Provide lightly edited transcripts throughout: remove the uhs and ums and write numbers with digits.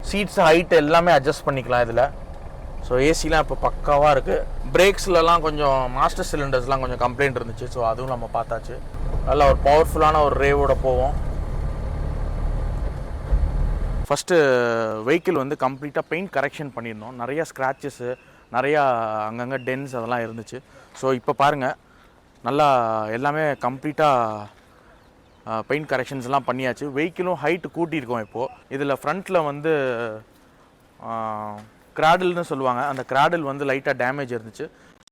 Seeds height எல்லாமே adjust பண்ணிக்கலாம் இதில். ஸோ ஏசிலாம் இப்போ பக்காவாக இருக்குது. பிரேக்ஸ்லலாம் கொஞ்சம் மாஸ்டர் சிலிண்டர்ஸ்லாம் கொஞ்சம் கம்ப்ளைண்ட் இருந்துச்சு. ஸோ அதுவும் நம்ம பார்த்தாச்சு. நல்லா ஒரு பவர்ஃபுல்லான ஒரு ரேவோட போவோம். ஃபஸ்ட்டு வெஹிக்கிள் வந்து கம்ப்ளீட்டாக பெயிண்ட் கரெக்ஷன் பண்ணியிருந்தோம். நிறையா ஸ்க்ராச்சஸ்ஸு, நிறையா அங்கங்கே டென்ஸ் அதெல்லாம் இருந்துச்சு. ஸோ இப்போ பாருங்கள், நல்லா எல்லாமே கம்ப்ளீட்டாக பெயிண்ட் கரெக்ஷன்ஸ்லாம் பண்ணியாச்சு. வெஹிக்கிளும் ஹைட்டு கூட்டியிருக்கோம் இப்போது. இதில் ஃப்ரண்ட்டில் வந்து கிராடில்னு சொல்லுவாங்க, அந்த கிராடில் வந்து லைட்டாக டேமேஜ் இருந்துச்சு.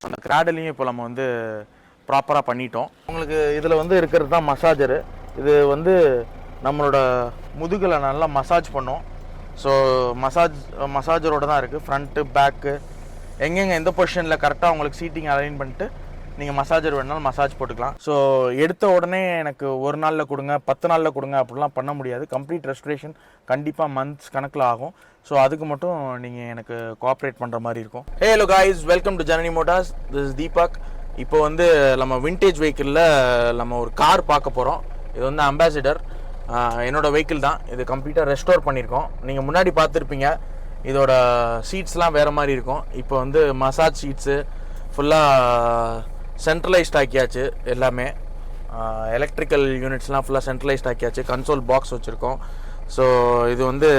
அந்த கிராடிலையும் இப்போ நம்ம வந்து ப்ராப்பராக பண்ணிட்டோம். உங்களுக்கு இதில் வந்து இருக்கிறது தான் மசாஜரு. இது வந்து நம்மளோட முதுகில் நல்லா மசாஜ் பண்ணோம். ஸோ மசாஜரோடு தான் இருக்குது. ஃப்ரண்ட்டு பேக்கு எங்கெங்கே எந்த பொசிஷனில் கரெக்டாக உங்களுக்கு சீட்டிங் அலைன் பண்ணிட்டு நீங்கள் மசாஜர் வேணாலும் மசாஜ் போட்டுக்கலாம். ஸோ எடுத்த உடனே எனக்கு ஒரு நாளில் கொடுங்க, 10 நாளில் கொடுங்க அப்படிலாம் பண்ண முடியாது. கம்ப்ளீட் ரெஸ்டரேஷன் கண்டிப்பாக மந்த்ஸ் கணக்கில் ஆகும். ஸோ அதுக்கு மட்டும் நீங்கள் எனக்கு கோஆப்ரேட் பண்ணுற மாதிரி இருக்கும். Hello guys, welcome to Janani Motors. This is Deepak. இப்போ வந்து நம்ம விண்டேஜ் வெஹிக்கிளில் நம்ம ஒரு கார் பார்க்க போகிறோம். இது வந்து அம்பாசிடர், என்னோடய வெஹிக்கிள் தான். இது கம்ப்ளீட்டாக ரெஸ்டோர் பண்ணியிருக்கோம். நீங்கள் முன்னாடி பார்த்துருப்பீங்க, இதோட சீட்ஸ்லாம் வேறு மாதிரி இருக்கும். இப்போ வந்து மசாஜ் சீட்ஸு ஃபுல்லாக சென்ட்ரலைஸ்ட் ஆக்கியாச்சு. எல்லாமே எலக்ட்ரிக்கல் யூனிட்ஸ்லாம் ஃபுல்லாக சென்ட்ரலைஸ்ட் ஆக்கியாச்சு. கன்சோல் பாக்ஸ் வச்சுருக்கோம். ஸோ இது வந்து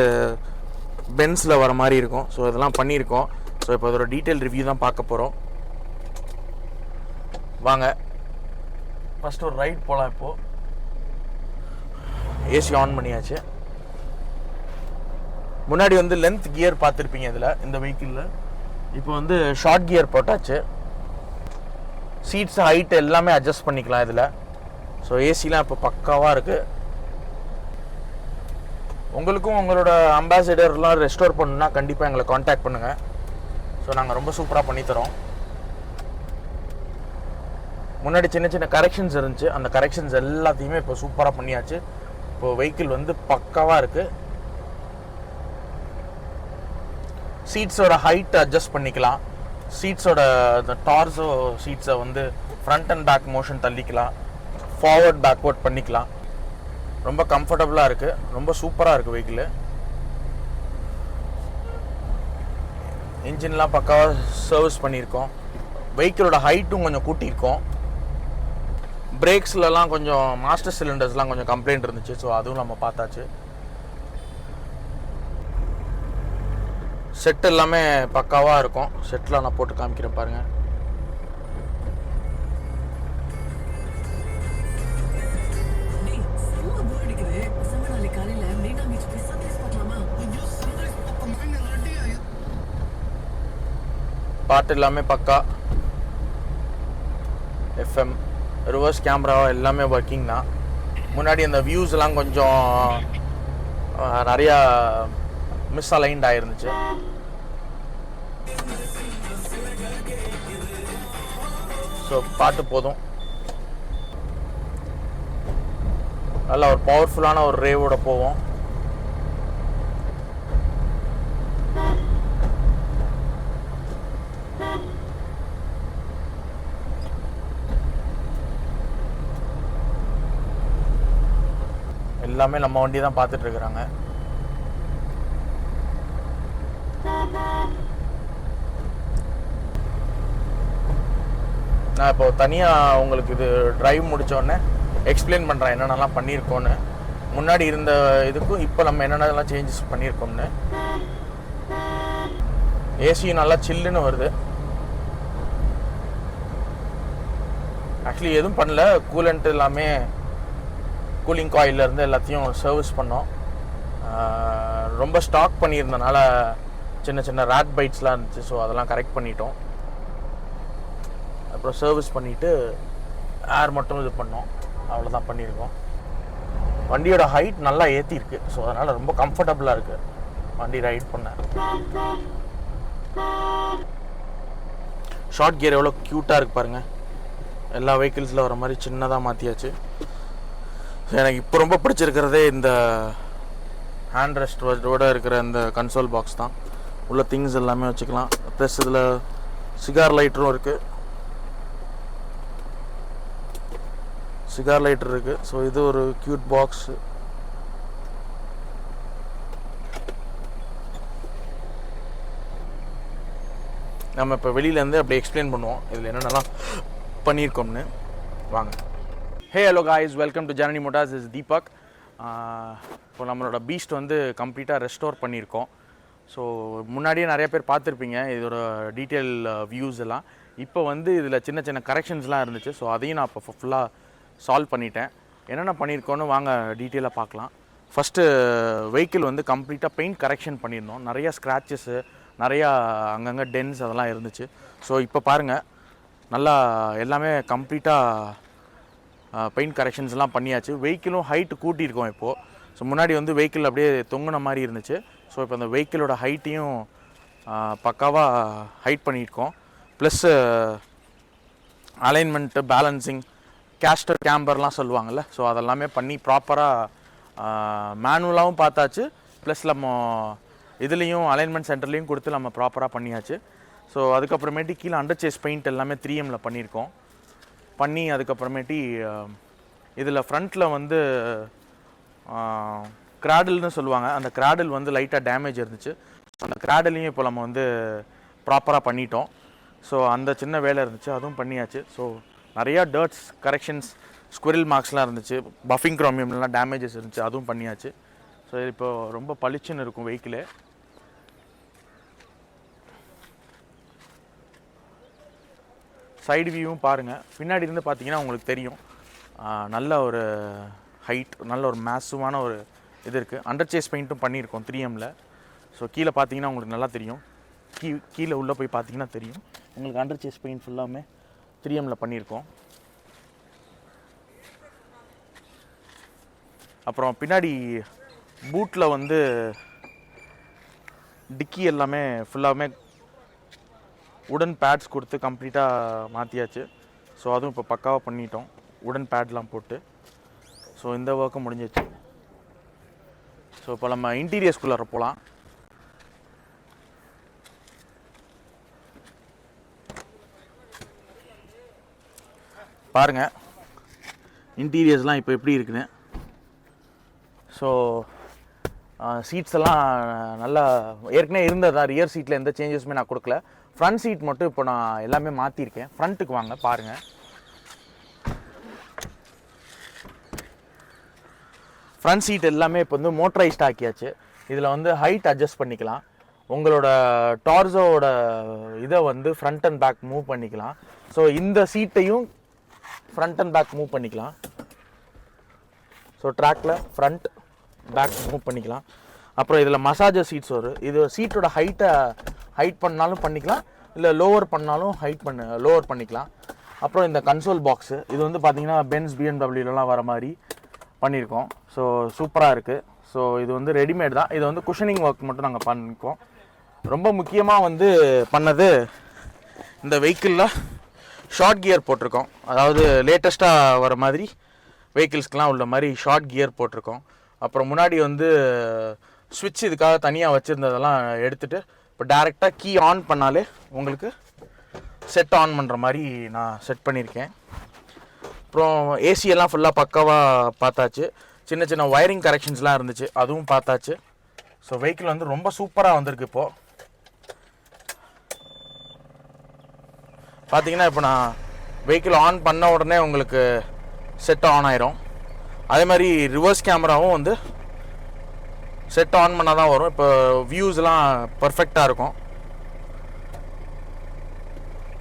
பென்ஸில் வர மாதிரி இருக்கும். ஸோ இதெல்லாம் பண்ணியிருக்கோம். ஸோ இப்போ அதோட டீட்டெயில் ரிவ்யூ தான் பார்க்க போகிறோம். வாங்க ஃபஸ்ட்டு ஒரு ரைட் போகலாம். இப்போது ஏசி ஆன் பண்ணியாச்சு. முன்னாடி வந்து லென்த் கியர் பார்த்துருப்பீங்க இதில், இந்த வெஹிக்கிளில். இப்போ வந்து ஷார்ட் கியர் போட்டாச்சு. சீட்ஸ் ஹைட் எல்லாமே அட்ஜஸ்ட் பண்ணிக்கலாம் இதில். ஸோ ஏசிலாம் இப்போ பக்காவாக இருக்குது. உங்களுக்கும் உங்களோட அம்பாசிடர்லாம் ரெஸ்டோர் பண்ணணுன்னா கண்டிப்பாக எங்களை காண்டாக்ட் பண்ணுங்கள். ஸோ நாங்கள் ரொம்ப சூப்பராக பண்ணித்தரோம். முன்னாடி சின்ன சின்ன கரெக்ஷன்ஸ் இருந்துச்சு. அந்த கரெக்ஷன்ஸ் எல்லாத்தையுமே இப்போ சூப்பராக பண்ணியாச்சு. இப்போ வெஹிக்கிள் வந்து பக்காவாக இருக்குது. சீட்ஸோட ஹைட் அட்ஜஸ்ட் பண்ணிக்கலாம். சீட்ஸோட இந்த டார்ஸோ சீட்ஸை வந்து ஃப்ரண்ட் அண்ட் பேக் மோஷன் தள்ளிக்கலாம், ஃபார்வர்ட் பேக்வர்ட் பண்ணிக்கலாம். ரொம்ப கம்ஃபர்டபுளாக இருக்குது. ரொம்ப சூப்பராக இருக்குது வெஹிக்கிள். இன்ஜின்லாம் பக்காவாக சர்வீஸ் பண்ணியிருக்கோம். வெஹிக்கிளோட ஹைட்டும் கொஞ்சம் கூட்டியிருக்கோம். பிரேக்ஸ்லலாம் கொஞ்சம் மாஸ்டர் சிலிண்டர்ஸ்லாம் கொஞ்சம் கம்ப்ளைண்ட் இருந்துச்சு. ஸோ அதுவும் நம்ம பார்த்தாச்சு. செட் எல்லாமே பக்காவாக இருக்கும். செட்டில் நான் போட்டு காமிக்கிறேன் பாருங்கள். பாட்டு எல்லாமே பக்கா. எஃப்எம், ரிவர்ஸ் கேமரா எல்லாமே ஒர்க்கிங் தான். முன்னாடி அந்த வியூஸ்லாம் கொஞ்சம் நிறையா மிஸ் அலைன்ட் ஆயிருந்துச்சு. ஸோ பாட்டு போதும். நல்லா ஒரு பவர்ஃபுல்லான ஒரு ரேவோட போவோம். எல்லாமே நம்ம வண்டி தான் பார்த்துட்டு இருக்கிறாங்க. நான் இப்போ தனியாக உங்களுக்கு இது டிரைவ் முடித்தோடனே எக்ஸ்பிளைன் பண்ணுறேன் என்னென்னலாம் பண்ணியிருக்கோன்னு. முன்னாடி இருந்த இதுக்கும் இப்போ நம்ம என்னென்னலாம் சேஞ்சஸ் பண்ணியிருக்கோம்னு. ஏசியும் நல்லா சில்லுன்னு வருது. ஆக்சுவலி எதுவும் பண்ணல, கூலண்ட் எல்லாமே கூலிங் காயிலேருந்து எல்லாத்தையும் சர்வீஸ் பண்ணோம். ரொம்ப ஸ்டாக் பண்ணியிருந்தனால சின்ன சின்ன ரேட் பைட்ஸ்லாம் இருந்துச்சு. ஸோ அதெல்லாம் கரெக்ட் பண்ணிட்டோம். அப்புறம் சர்வீஸ் பண்ணிவிட்டு ஏர் மட்டும் இது பண்ணோம். அவ்வளோதான் பண்ணியிருக்கோம். வண்டியோட ஹைட் நல்லா ஏற்றிருக்கு. ஸோ அதனால் ரொம்ப கம்ஃபர்டபுளாக இருக்குது வண்டி ரைட் பண்ண. ஷார்ட் கியர் எவ்வளோ க்யூட்டாக இருக்குது பாருங்கள். எல்லா வெஹிக்கிள்ஸில் வர மாதிரி சின்னதாக மாற்றியாச்சு. எனக்கு இப்போ ரொம்ப பிடிச்சிருக்கிறதே இந்த ஹேண்ட் ரெஸ்டோட இருக்கிற இந்த கன்சோல் பாக்ஸ் தான். உள்ள திங்ஸ் எல்லாமே வச்சுக்கலாம். ப்ளஸ் இதில் சிகார் லைட்டரும் இருக்குது. சிகார் லைட்டர் இருக்குது. ஸோ இது ஒரு க்யூட் பாக்ஸு. நம்ம இப்போ வெளியிலேருந்து அப்படியே எக்ஸ்பிளைன் பண்ணுவோம் இதில் என்னென்னலாம் பண்ணியிருக்கோம்னு. வாங்க. Hey hello guys, welcome to Janani Motors. Is Deepak. இப்போ நம்மளோட பீஸ்ட் வந்து கம்ப்ளீட்டாக ரெஸ்டோர் பண்ணியிருக்கோம். ஸோ முன்னாடியே நிறைய பேர் பார்த்துருப்பீங்க இதோட டீட்டெயில் வியூஸ் எல்லாம். இப்போ வந்து இதில் சின்ன சின்ன கரெக்ஷன்ஸ்லாம் இருந்துச்சு. ஸோ அதையும் நான் இப்போ ஃபுல்லாக சால்வ் பண்ணிட்டேன். என்னென்ன பண்ணியிருக்கோன்னு வாங்க டீட்டெயிலாக பார்க்கலாம். ஃபஸ்ட்டு வெஹிக்கிள் வந்து கம்ப்ளீட்டாக பெயிண்ட் கரெக்ஷன் பண்ணியிருந்தோம். நிறையா ஸ்க்ராச்சஸ்ஸு, நிறையா அங்கங்கே டென்ஸ் அதெல்லாம் இருந்துச்சு. ஸோ இப்போ பாருங்கள், நல்லா எல்லாமே கம்ப்ளீட்டாக பெயிண்ட் கரெக்ஷன்ஸ்லாம் பண்ணியாச்சு. வெஹிக்கிளும் ஹைட்டு கூட்டியிருக்கோம் இப்போது. ஸோ முன்னாடி வந்து வெஹிக்கிள் அப்படியே தொங்குன மாதிரி இருந்துச்சு. ஸோ இப்போ அந்த வெஹிக்கிளோட ஹைட்டையும் பக்காவாக ஹைட் பண்ணியிருக்கோம். ப்ளஸ்ஸு அலைன்மெண்ட்டு, பேலன்சிங், கேஸ்டர் கேம்பர்லாம் சொல்லுவாங்கள்ல, ஸோ அதெல்லாமே பண்ணி ப்ராப்பராக மேனுவலாகவும் பார்த்தாச்சு. ப்ளஸ் நம்ம இதுலேயும் அலைன்மெண்ட் சென்டர்லேயும் கொடுத்து நம்ம ப்ராப்பராக பண்ணியாச்சு. ஸோ அதுக்கப்புறமேட்டி கீழே அண்டர் சேஸ் பெயிண்ட் எல்லாமே 3Mல பண்ணியிருக்கோம். பண்ணி அதுக்கப்புறமேட்டி இதில் ஃப்ரண்ட்டில் வந்து கிராடில்னு சொல்லுவாங்க, அந்த கிராடில் வந்து லைட்டாக டேமேஜ் இருந்துச்சு. அந்த கிராடிலையும் இப்போ நம்ம வந்து ப்ராப்பராக பண்ணிட்டோம். ஸோ அந்த சின்ன வேலை இருந்துச்சு, அதுவும் பண்ணியாச்சு. ஸோ நிறையா டர்ட்ஸ் கரெக்ஷன்ஸ், ஸ்குரில் மார்க்ஸ்லாம் இருந்துச்சு, பஃபிங் குரோமியம்லாம் டேமேஜஸ் இருந்துச்சு, அதுவும் பண்ணியாச்சு. ஸோ இப்போ ரொம்ப பளிச்சுன்னு இருக்கும் வெஹிக்கிளே. சைடு வியூவும் பாருங்கள். பின்னாடி இருந்து பார்த்தீங்கன்னா உங்களுக்கு தெரியும், நல்ல ஒரு ஹைட், நல்ல ஒரு மேசிவான ஒரு இது இருக்குது. அண்டர் சேஸ் பெயிண்ட்டும் பண்ணியிருக்கோம் 3Mல. ஸோ கீழே பார்த்தீங்கன்னா உங்களுக்கு நல்லா தெரியும், கீழே உள்ளே போய் பார்த்தீங்கன்னா தெரியும் உங்களுக்கு. அண்டர் சேஸ் பெயிண்ட் ஃபுல்லாமே 3Mல பண்ணியிருக்கோம். அப்புறம் பின்னாடி பூட்டில் வந்து டிக்கி எல்லாமே ஃபுல்லாமே உடன் பேட்ஸ் கொடுத்து கம்ப்ளீட்டாக மாற்றியாச்சு. ஸோ அதுவும் இப்போ பக்காவாக பண்ணிட்டோம், உடன் பேட்லாம் போட்டு. ஸோ இந்த ஒர்க்கு முடிஞ்சிச்சு. ஸோ இப்போ நம்ம இன்டீரியர்ஸ்குள்ளார போகலாம். பாருங்கள் இன்டீரியர்ஸ்லாம் இப்போ எப்படி இருக்குன்னு. ஸோ சீட்ஸ் எல்லாம் நல்லா ஏற்கனவே இருந்ததா, ரியர் சீட்டில் எந்த சேஞ்சஸுமே நான் கொடுக்கல. ஃப்ரண்ட் சீட் மட்டும் இப்போ நான் எல்லாமே மாற்றிருக்கேன். ஃப்ரண்ட்டுக்கு வாங்க பாருங்கள். ஃப்ரண்ட் சீட் எல்லாமே இப்போ வந்து மோட்டரைஸ்ட் ஆக்கியாச்சு. இதில் வந்து ஹைட் அட்ஜஸ்ட் பண்ணிக்கலாம். உங்களோட டார்ஸோட இதை வந்து ஃப்ரண்ட் அண்ட் பேக் மூவ் பண்ணிக்கலாம். ஸோ இந்த சீட்டையும் ஃப்ரண்ட் அண்ட் பேக் மூவ் பண்ணிக்கலாம். ஸோ ட்ராக்கில் ஃப்ரண்ட் பேக் மூவ் பண்ணிக்கலாம். அப்புறம் இதில் மசாஜர் சீட்ஸ் வரும். இது சீட்டோட ஹைட் பண்ணாலும் பண்ணிக்கலாம், இல்லை லோவர் பண்ணாலும் லோவர் பண்ணிக்கலாம். அப்புறம் இந்த கன்சோல் பாக்ஸு, இது வந்து பார்த்தீங்கன்னா பென்ஸ் பிஎம்டபிள்யூலாம் வர மாதிரி பண்ணியிருக்கோம். ஸோ சூப்பராக இருக்குது. ஸோ இது வந்து ரெடிமேட் தான். இது வந்து குஷனிங் ஒர்க் மட்டும் நாங்கள் பண்ணியிருக்கோம். ரொம்ப முக்கியமாக வந்து பண்ணது, இந்த வெஹிக்கிளில் ஷார்ட் கியர் போட்டிருக்கோம். அதாவது லேட்டஸ்ட்டாக வர மாதிரி வெஹிக்கிள்ஸ்க்கெலாம் உள்ள மாதிரி ஷார்ட் கியர் போட்டிருக்கோம். அப்புறம் முன்னாடி வந்து ஸ்விட்ச் இதுக்காக தனியாக வச்சுருந்ததெல்லாம் எடுத்துகிட்டு இப்போ டேரெக்டாக கீ ஆன் பண்ணாலே உங்களுக்கு செட் ஆன் பண்ணுற மாதிரி நான் செட் பண்ணியிருக்கேன். அப்புறம் ஏசியெல்லாம் ஃபுல்லாக பக்காவாக பார்த்தாச்சு. சின்ன சின்ன ஒயரிங் கரெக்ஷன்ஸ்லாம் இருந்துச்சு, அதுவும் பார்த்தாச்சு. ஸோ வெஹிக்கிள் வந்து ரொம்ப சூப்பராக வந்திருக்கு. இப்போது பார்த்தீங்கன்னா இப்போ நான் வெஹிக்கிள் ஆன் பண்ண உடனே உங்களுக்கு செட் ஆன் ஆயிரும். அதே மாதிரி ரிவர்ஸ் கேமராவும் வந்து செட் ஆன் பண்ணால் தான் வரும். இப்போ வியூஸ்லாம் பர்ஃபெக்டாக இருக்கும்.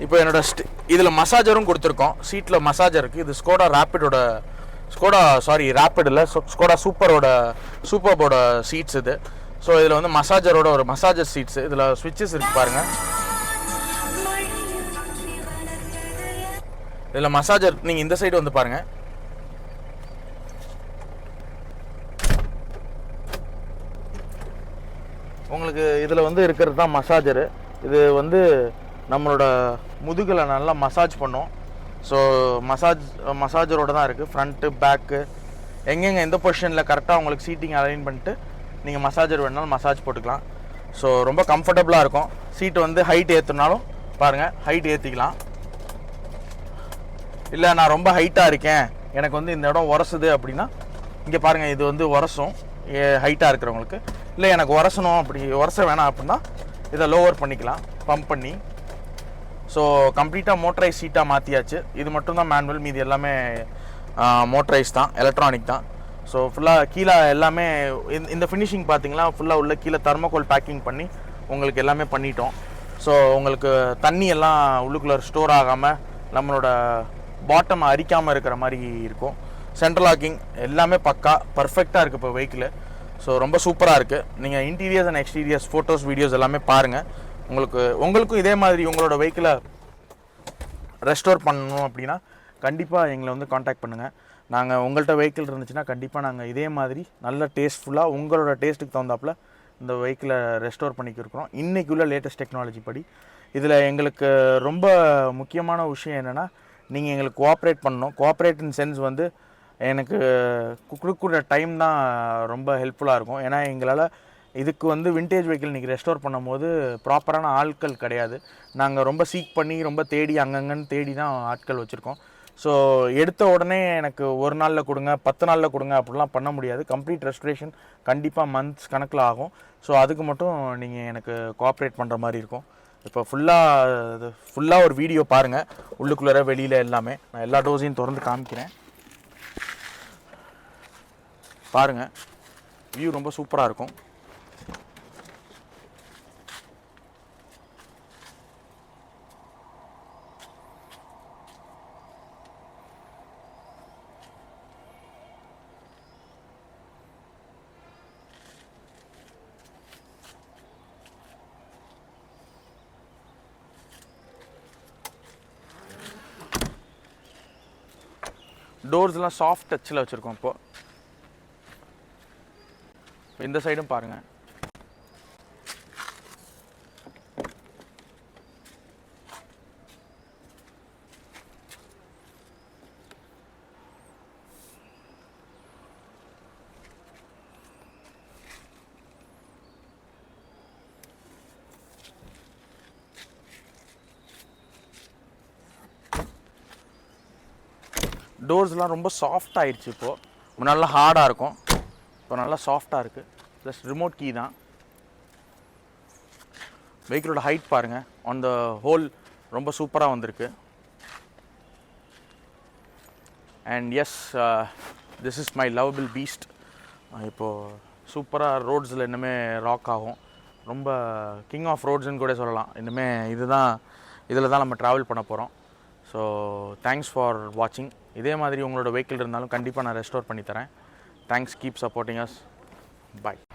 இப்போ என்னோட இதில் மசாஜரும் கொடுத்துருக்கோம். சீட்டில் மசாஜர் இருக்குது. இது ரேப்பிட் இல்லை, ஸ்கோடா சூப்பர்போட சீட்ஸ் இது. ஸோ இதில் வந்து மசாஜரோட ஒரு மசாஜர் சீட்ஸு, இதில் ஸ்விட்சஸ் இருக்குது பாருங்கள். இதில் மசாஜர் நீங்கள் இந்த சைடு வந்து பாருங்கள். உங்களுக்கு இதில் வந்து இருக்கிறது தான் மசாஜரு. இது வந்து நம்மளோட முதுகில் நல்லா மசாஜ் பண்ணும். ஸோ மசாஜரோடு தான் இருக்குது. ஃப்ரண்ட்டு பேக்கு எங்கெங்கே எந்த பொசிஷனில் கரெக்டாக உங்களுக்கு சீட்டிங் அலைன் பண்ணிட்டு நீங்கள் மசாஜர் வேணாலும் மசாஜ் போட்டுக்கலாம். ஸோ ரொம்ப கம்ஃபர்டபுளாக இருக்கும். சீட்டு வந்து ஹைட் ஏற்றுனாலும் பாருங்கள், ஹைட் ஏற்றிக்கலாம். இல்லை நான் ரொம்ப ஹைட்டாக இருக்கேன், எனக்கு வந்து இந்த இடம் உரசுது அப்படின்னா இங்கே பாருங்கள், இது வந்து உரசும் ஹைட்டாக இருக்கிறவங்களுக்கு. இல்லை எனக்கு உரசணும், அப்படி உரச வேணாம் அப்படின்னா இதை லோவர் பண்ணிக்கலாம், பம்ப் பண்ணி. ஸோ கம்ப்ளீட்டாக மோட்டரைஸ் சீட்டாக மாற்றியாச்சு. இது மட்டும் தான் மேனுவல், மீதி எல்லாமே மோட்டரைஸ் தான், எலக்ட்ரானிக் தான். ஸோ ஃபுல்லாக கீழே எல்லாமே இந்த ஃபினிஷிங் பார்த்தீங்கன்னா ஃபுல்லாக உள்ள கீழே தெர்மோகோல் பேக்கிங் பண்ணி உங்களுக்கு எல்லாமே பண்ணிட்டோம். ஸோ உங்களுக்கு தண்ணி எல்லாம் உள்ளுக்குள்ளே ஸ்டோர் ஆகாமல் நம்மளோட பாட்டம் அரிக்காமல் இருக்கிற மாதிரி இருக்கும். சென்ட்ரல் லாக்கிங் எல்லாமே பக்கா பர்ஃபெக்டாக இருக்குது இப்போ வெஹிக்கிள். ஸோ ரொம்ப சூப்பராக இருக்குது. நீங்கள் interiors and exteriors photos videos எல்லாமே பாருங்கள். உங்களுக்கும் இதே மாதிரி உங்களோட வெஹிக்கிளை ரெஸ்டோர் பண்ணணும் அப்படின்னா கண்டிப்பாக எங்களை வந்து காண்டாக்ட் பண்ணுங்கள். நாங்கள் உங்கள்கிட்ட வெஹிக்கிள் இருந்துச்சுன்னா கண்டிப்பாக நாங்கள் இதே மாதிரி நல்ல டேஸ்ட்ஃபுல்லாக உங்களோட டேஸ்ட்டுக்கு தகுந்தாப்பில் இந்த வெஹிக்கிளை ரெஸ்டோர் பண்ணிக்கிருக்கிறோம். இன்றைக்கி உள்ள லேட்டஸ்ட் டெக்னாலஜி படி. இதில் எங்களுக்கு ரொம்ப முக்கியமான விஷயம் என்னென்னா, நீங்கள் எங்களுக்கு கோஆப்ரேட் பண்ணணும். கோஆப்ரேட் இன் சென்ஸ் வந்து எனக்கு கொடுக்குற டைம் தான் ரொம்ப ஹெல்ப்ஃபுல்லாக இருக்கும். ஏன்னா எங்களால் இதுக்கு வந்து விண்டேஜ் வெஹிக்கிள் இன்றைக்கி ரெஸ்டோர் பண்ணும்போது ப்ராப்பரான ஆட்கள் கிடையாது. நாங்கள் ரொம்ப சீக் பண்ணி ரொம்ப தேடி அங்கங்கன்னு தேடி தான் ஆட்கள் வச்சுருக்கோம். ஸோ எடுத்த உடனே எனக்கு ஒரு நாளில் கொடுங்க 10 நாளில் கொடுங்க அப்படிலாம் பண்ண முடியாது. கம்ப்ளீட் ரெஸ்டரேஷன் கண்டிப்பாக மந்த்ஸ் கணக்கில் ஆகும். ஸோ அதுக்கு மட்டும் நீங்கள் எனக்கு கோஆப்ரேட் பண்ணுற மாதிரி இருக்கும். இப்போ ஃபுல்லாக ஒரு வீடியோ பாருங்கள், உள்ளுக்குள்ளே வெளியில் எல்லாமே. நான் எல்லா டோஸையும் திறந்து காமிக்கிறேன் பாருங்கள். வியூ ரொம்ப சூப்பராக இருக்கும். டோர்ஸ்லாம் சாஃப்ட் டச்சில் வச்சுருக்கோம். இப்போது இந்த சைடும் பாருங்கள். டோர்ஸ்லாம் ரொம்ப சாஃப்ட் ஆயிடுச்சு. இப்போது முன்னாடிலாம் ஹார்டாக இருக்கும், இப்போ நல்லா சாஃப்டாக இருக்குது. ப்ளஸ் ரிமோட் கீ தான். வெஹிக்கிளோட ஹைட் பாருங்கள், ஆன் த ஹோல் ரொம்ப சூப்பராக வந்திருக்கு. And yes, this is my lovable beast. இப்போது சூப்பராக ரோட்ஸில் இன்னுமே ராக் ஆகும். ரொம்ப கிங் ஆஃப் ரோட்ஸ்ன்னு கூட சொல்லலாம். இன்னுமே இதில் தான் நம்ம ட்ராவல் பண்ண போகிறோம். ஸோ தேங்க்ஸ் ஃபார் வாட்சிங். இதே மாதிரி உங்களோட வெஹிக்கிள் இருந்தாலும் கண்டிப்பாக நான் ரெஸ்டோர் பண்ணி தரேன். Thanks, keep supporting us. பாய்.